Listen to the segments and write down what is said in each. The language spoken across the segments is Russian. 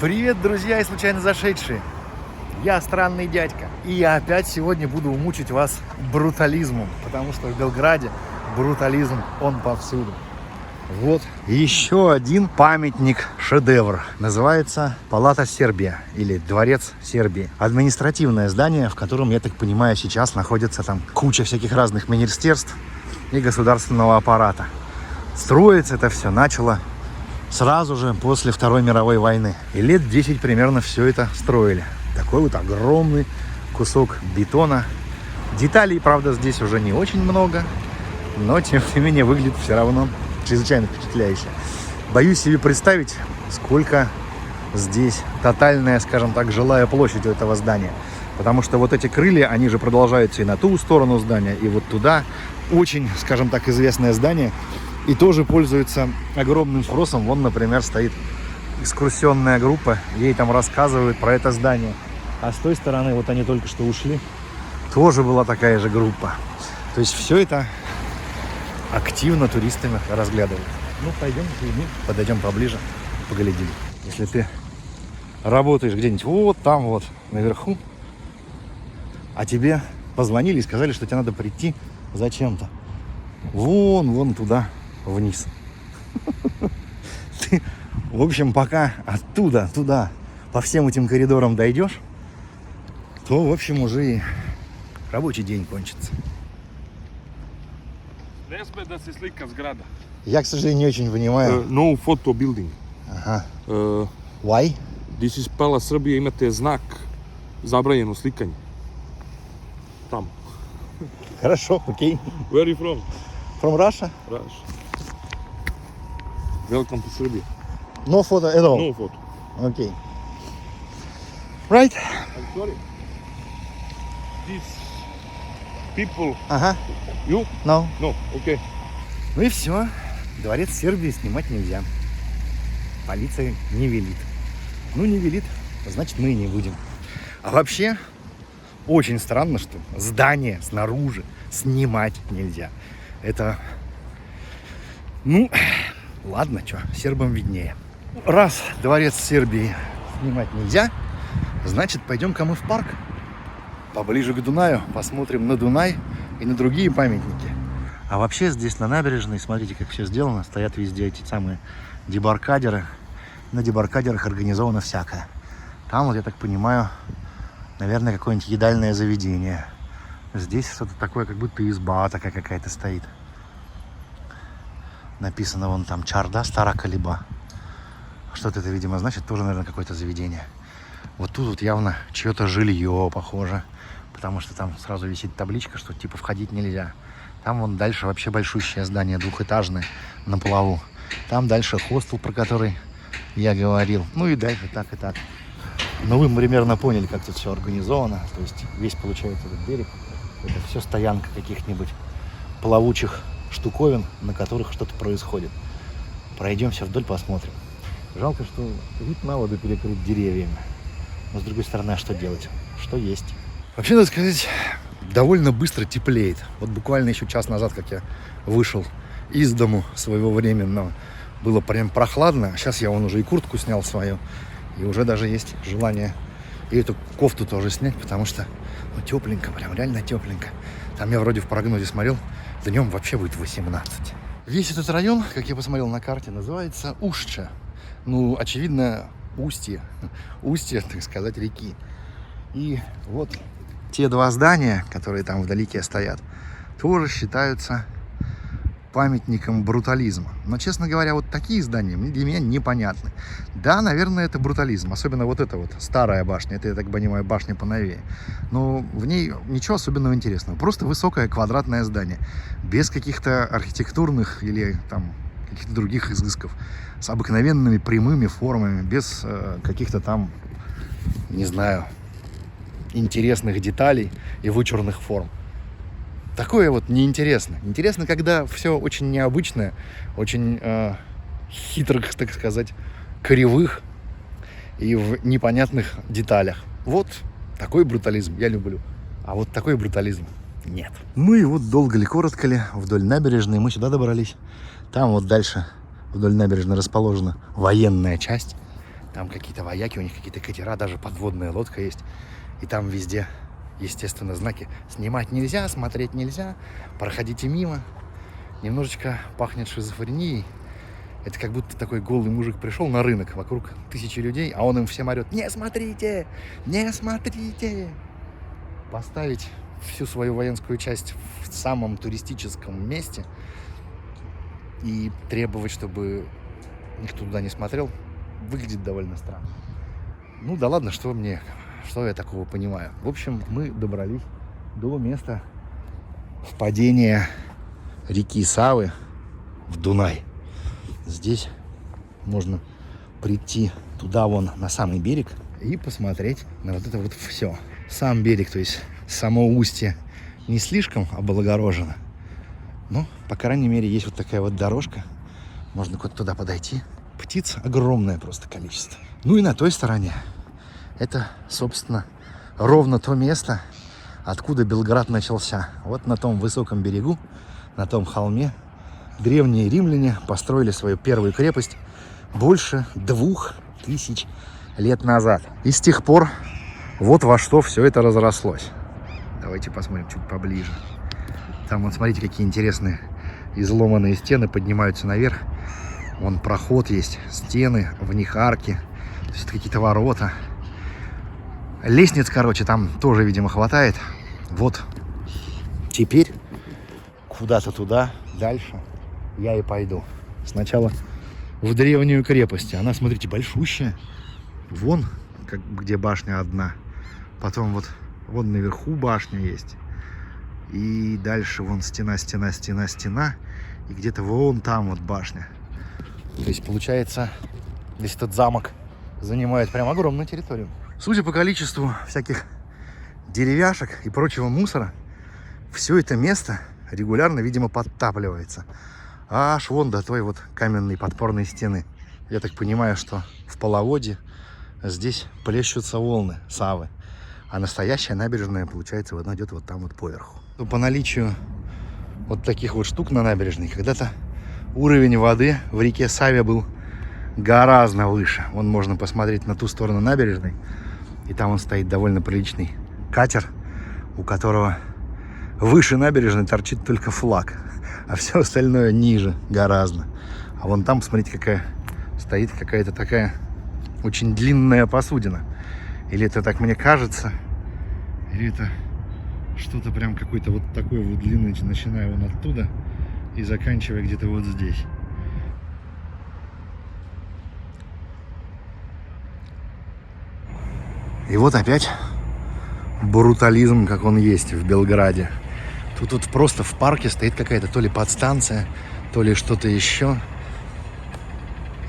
Привет, друзья и случайно зашедшие. Я странный дядька. И я опять сегодня буду мучить вас брутализмом. Потому что в Белграде брутализм, он повсюду. Вот еще один памятник-шедевр. Называется Палата Сербия или Дворец Сербии. Административное здание, в котором, я так понимаю, сейчас находится там куча всяких разных министерств и государственного аппарата. Строиться это все начало сразу же после Второй мировой войны. И лет 10 примерно все это строили. Такой вот огромный кусок бетона. Деталей, правда, здесь уже не очень много, но тем не менее выглядит все равно чрезвычайно впечатляюще. Боюсь себе представить, сколько здесь тотальная, скажем так, жилая площадь у этого здания. Потому что вот эти крылья, они же продолжаются и на ту сторону здания, и вот туда. Очень, скажем так, известное здание. И тоже пользуется огромным спросом. Вон, например, стоит экскурсионная группа. Ей там рассказывают про это здание. А с той стороны, вот они только что ушли, тоже была такая же группа. То есть все это активно туристами разглядывают. Ну, пойдем, подойдем поближе, поглядим. Если ты работаешь где-нибудь вот там вот наверху, а тебе позвонили и сказали, что тебе надо прийти зачем-то вон туда вниз. Ты, в общем, пока оттуда туда по всем этим коридорам дойдешь, то, в общем, уже и рабочий день кончится. Я, к сожалению, не очень понимаю. No photo building. Ага. Why? This is Pala Srbije, imate znak zabranjeno slikanje. Там. Хорошо, окей. Where are you from? From Russia? Russia. Welcome to Serbia. No photo at all? No photo. Okay. Right? I'm sorry. These people, Ага. you? No. No, okay. Ну и все. Дворец Сербии снимать нельзя. Полиция не велит. Ну, не велит, значит, мы и не будем. А вообще, очень странно, что здание снаружи снимать нельзя. Это, ну, ладно, что, сербам виднее. Раз дворец Сербии снимать нельзя, значит, пойдем-ка мы в парк. Поближе к Дунаю, посмотрим на Дунай и на другие памятники. А вообще здесь на набережной, смотрите, как все сделано, стоят везде эти самые дебаркадеры. На дебаркадерах организовано всякое. Там, вот я так понимаю, наверное, какое-нибудь едальное заведение. Здесь что-то такое, как будто изба такая какая-то стоит. Написано вон там Чарда, Старакалиба. Что-то это, видимо, значит, тоже, наверное, какое-то заведение. Вот тут вот явно чье-то жилье, похоже. Потому что там сразу висит табличка, что типа входить нельзя. Там вон дальше вообще большущее здание, двухэтажное, на плаву. Там дальше хостел, про который я говорил. Ну и дальше так и так. Но вы примерно поняли, как тут все организовано. То есть весь, получается, этот берег. Это все стоянка каких-нибудь плавучих штуковин, на которых что-то происходит. Пройдемся вдоль, посмотрим. Жалко, что вид на воду перекрыт деревьями. Но с другой стороны, а что делать? Что есть? Вообще, надо сказать, довольно быстро теплеет. Вот буквально еще час назад, как я вышел из дому своего временного, было прям прохладно. Сейчас я вон уже и куртку снял свою. И уже даже есть желание и эту кофту тоже снять, потому что ну, тепленько, прям реально тепленько. Там я вроде в прогнозе смотрел, днем вообще будет 18. Весь этот район, как я посмотрел на карте, называется Ушча. Ну, очевидно, устье, так сказать, реки. И вот те два здания, которые там вдалеке стоят, тоже считаются памятником брутализма. Но, честно говоря, вот такие здания для меня непонятны. Да, наверное, это брутализм. Особенно вот эта вот старая башня. Это, я так понимаю, башня поновее. Но в ней ничего особенного интересного. Просто высокое квадратное здание. Без каких-то архитектурных или там каких-то других изысков. С обыкновенными прямыми формами. Без каких-то там, не знаю, интересных деталей и вычурных форм. Такое вот неинтересно. Интересно, когда все очень необычное, очень хитрых, так сказать, кривых и в непонятных деталях. Вот такой брутализм я люблю. А вот такой брутализм нет. Ну и вот долго ли, коротко ли, вдоль набережной мы сюда добрались. Там вот дальше вдоль набережной расположена военная часть. Там какие-то вояки, у них какие-то катера, даже подводная лодка есть. И там везде, естественно, знаки. Снимать нельзя, смотреть нельзя, проходите мимо. Немножечко пахнет шизофренией. Это как будто такой голый мужик пришел на рынок, вокруг тысячи людей, а он им всем орет: не смотрите, не смотрите. Поставить всю свою воинскую часть в самом туристическом месте и требовать, чтобы никто туда не смотрел, выглядит довольно странно. Ну да ладно, что я такого понимаю. В общем, мы добрались до места впадения реки Савы в Дунай. Здесь можно прийти туда, вон, на самый берег и посмотреть на вот это вот все. Сам берег, то есть само устье не слишком облагорожено, но, по крайней мере, есть вот такая вот дорожка. Можно куда-то туда подойти. Птиц огромное просто количество. Ну и на той стороне это, собственно, ровно то место, откуда Белград начался. Вот на том высоком берегу, на том холме, древние римляне построили свою первую крепость больше 2000 лет назад. И с тех пор вот во что все это разрослось. Давайте посмотрим чуть поближе. Там вот смотрите, какие интересные изломанные стены поднимаются наверх. Вон проход есть, стены, в них арки, то есть какие-то ворота. Лестниц, короче, там тоже, видимо, хватает. Вот теперь куда-то туда, дальше я и пойду. Сначала в древнюю крепость. Она, смотрите, большущая. Вон, где башня одна. Потом вот вон наверху башня есть. И дальше вон стена. И где-то вон там вот башня. То есть получается, весь этот замок занимает прям огромную территорию. Судя по количеству всяких деревяшек и прочего мусора, все это место регулярно, видимо, подтапливается. Аж вон до той вот каменной подпорной стены. Я так понимаю, что в половодье здесь плещутся волны Савы. А настоящая набережная, получается, вот она идет вот там вот поверху. По наличию вот таких вот штук на набережной, когда-то уровень воды в реке Саве был гораздо выше. Вон можно посмотреть на ту сторону набережной. И там он стоит довольно приличный катер, у которого выше набережной торчит только флаг, а все остальное ниже гораздо. А вон там, смотрите, какая стоит какая-то такая очень длинная посудина. Или это так мне кажется, или это что-то прям какой-то вот такой вот длинный, начиная вон оттуда и заканчивая где-то вот здесь. И вот опять брутализм, как он есть в Белграде. Тут вот просто в парке стоит какая-то то ли подстанция, то ли что-то еще.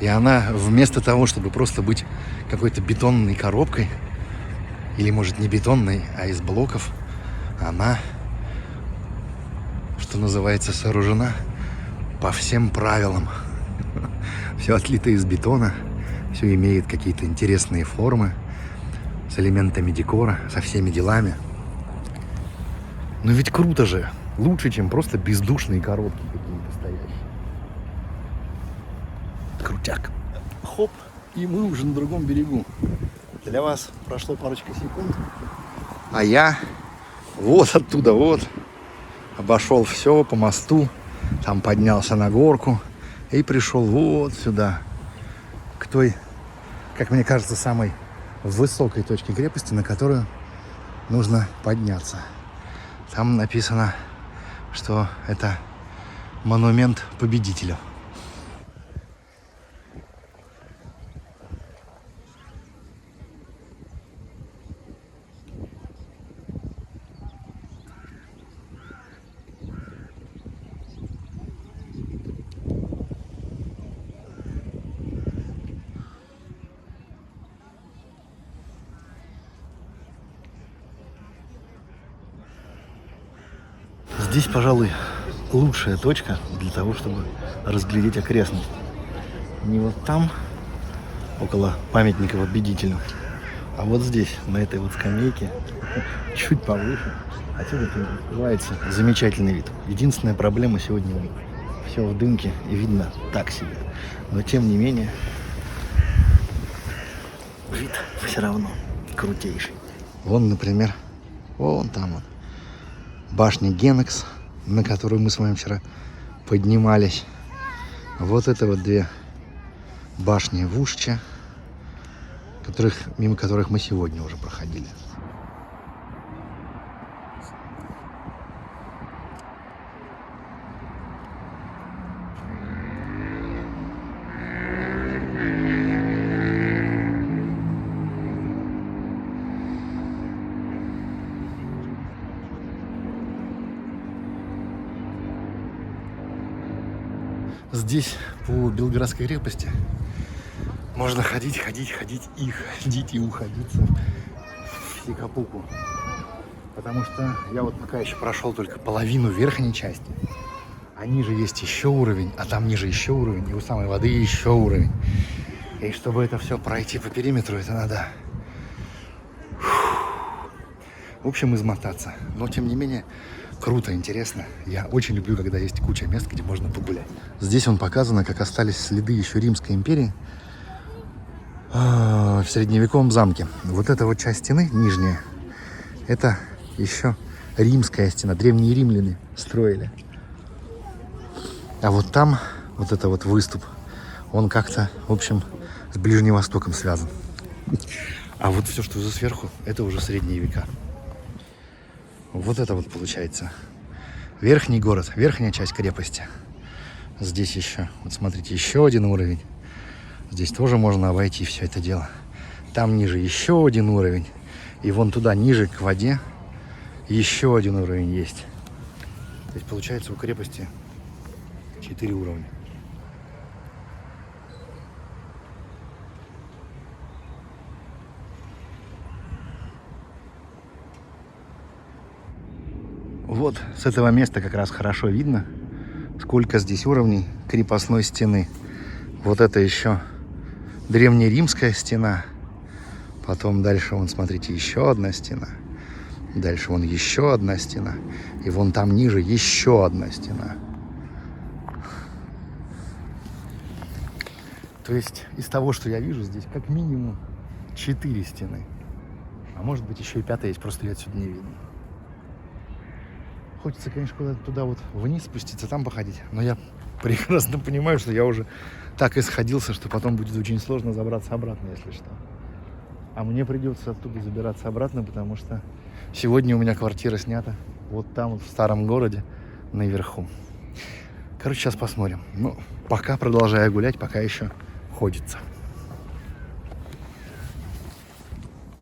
И она вместо того, чтобы просто быть какой-то бетонной коробкой, или может не бетонной, а из блоков, она, что называется, сооружена по всем правилам. Все отлито из бетона, все имеет какие-то интересные формы, с элементами декора, со всеми делами. Но ведь круто же, лучше, чем просто бездушные коробки какие-то стоящие. Крутяк. Хоп, и мы уже на другом берегу. Для вас прошло парочка секунд, а я вот оттуда вот обошел все по мосту, там поднялся на горку и пришел вот сюда, к той, как мне кажется, самой высокой точке крепости, на которую нужно подняться. Там написано, что это монумент победителю. Здесь, пожалуй, лучшая точка для того, чтобы разглядеть окрестность. Не вот там, около памятника победителю, а вот здесь, на этой вот скамейке, чуть повыше. Отсюда открывается замечательный вид. Единственная проблема сегодня — все в дымке и видно так себе. Но тем не менее, вид все равно крутейший. Вон, например, вон там вот башня Генекс, на которую мы с вами вчера поднимались. Вот это вот две башни в Ушче, мимо которых мы сегодня уже проходили. Здесь по Белградской крепости можно ходить и уходиться в Сикапуку. Потому что я вот пока еще прошел только половину верхней части. А ниже есть еще уровень, а там ниже еще уровень, и у самой воды еще уровень. И чтобы это все пройти по периметру, это надо, в общем, измотаться. Но, тем не менее, круто, интересно. Я очень люблю, когда есть куча мест, где можно погулять. Здесь он показано, как остались следы еще Римской империи в средневековом замке. Вот эта вот часть стены, нижняя, это еще римская стена. Древние римляне строили. А вот там, вот это вот выступ, он как-то, в общем, с Ближним Востоком связан. А вот все, что сверху, это уже средние века. Вот это вот получается верхний город, верхняя часть крепости. Здесь еще, вот смотрите, еще один уровень. Здесь тоже можно обойти все это дело. Там ниже еще один уровень. И вон туда, ниже, к воде, еще один уровень есть. То есть получается у крепости 4 уровня. Вот с этого места как раз хорошо видно, сколько здесь уровней крепостной стены. Вот это еще древнеримская стена. Потом дальше, вон, смотрите, еще одна стена. Дальше вон еще одна стена. И вон там ниже еще одна стена. То есть из того, что я вижу, здесь как минимум 4 стены. А может быть еще и 5-я есть, просто ее отсюда не видно. Хочется, конечно, куда-то туда вот вниз спуститься, там походить. Но я прекрасно понимаю, что я уже так исходился, что потом будет очень сложно забраться обратно, если что. А мне придется оттуда забираться обратно, потому что сегодня у меня квартира снята вот там, вот в старом городе, наверху. Короче, сейчас посмотрим. Ну, пока продолжаю гулять, пока еще ходится.